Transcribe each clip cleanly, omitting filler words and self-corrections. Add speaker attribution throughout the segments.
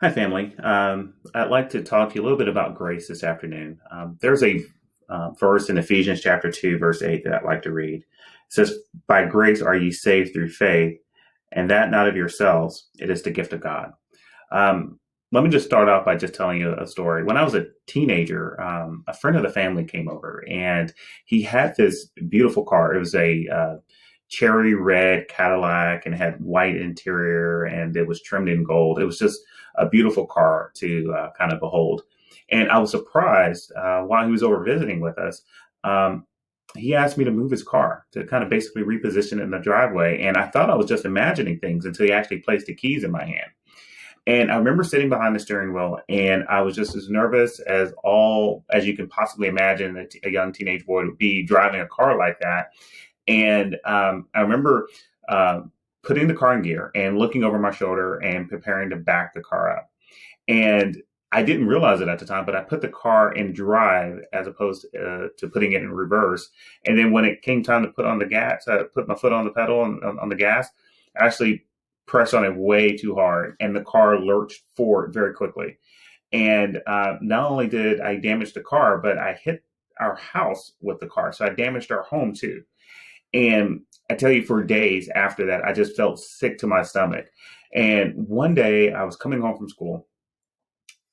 Speaker 1: Hi, family. I'd like to talk to you a little bit about grace this afternoon. There's a verse in Ephesians chapter 2, verse 8 that I'd like to read. It says, "By grace are ye saved through faith, and that not of yourselves, it is the gift of God." Um, Let me just start off by just telling you a story. When I was a teenager, a friend of the family came over, and he had this beautiful car. It was a cherry red Cadillac and had white interior, and it was trimmed in gold. It was just a beautiful car to kind of behold. And I was surprised while he was over visiting with us. Um, he asked me to move his car to kind of basically reposition it in the driveway. And I thought I was just imagining things until he actually placed the keys in my hand. And I remember sitting behind the steering wheel, and I was just as nervous as you can possibly imagine a young teenage boy would be driving a car like that. And I remember putting the car in gear and looking over my shoulder and preparing to back the car up. And I didn't realize it at the time, but I put the car in drive as opposed to putting it in reverse. And then when it came time to put on the gas, I put my foot on the pedal on the gas. I actually pressed on it way too hard, and the car lurched forward very quickly. And not only did I damage the car, but I hit our house with the car. So I damaged our home too. And I tell you, for days after that, I just felt sick to my stomach. And one day I was coming home from school,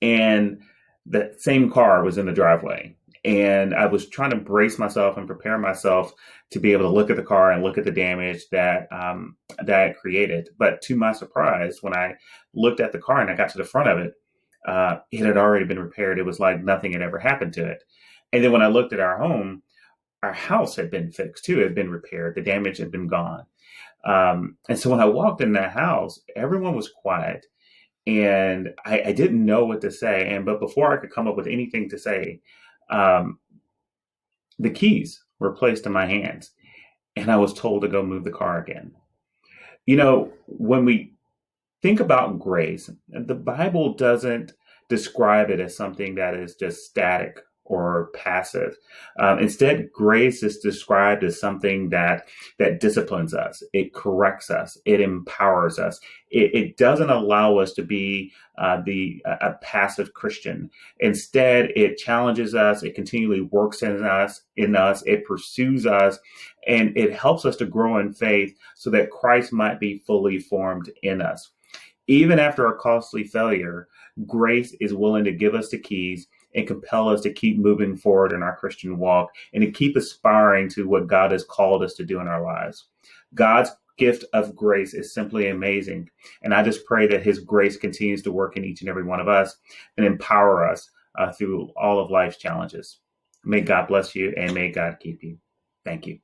Speaker 1: and the same car was in the driveway. And I was trying to brace myself and prepare myself to be able to look at the car and look at the damage that it created. But to my surprise, when I looked at the car and I got to the front of it, it had already been repaired. It was like nothing had ever happened to it. And then when I looked at our house had been fixed too. It had been repaired. The damage had been gone. And so when I walked in that house, everyone was quiet, and I didn't know what to say. But before I could come up with anything to say, um, the keys were placed in my hands, and I was told to go move the car again. When we think about grace, the Bible doesn't describe it as something that is just static or passive. Instead, grace is described as something that disciplines us, it corrects us, it empowers us. It doesn't allow us to be the a passive Christian. Instead, it challenges us. It continually works in us. It pursues us, and it helps us to grow in faith so that Christ might be fully formed in us. Even after a costly failure, grace is willing to give us the keys and compel us to keep moving forward in our Christian walk and to keep aspiring to what God has called us to do in our lives. God's gift of grace is simply amazing. And I just pray that his grace continues to work in each and every one of us and empower us through all of life's challenges. May God bless you, and may God keep you. Thank you.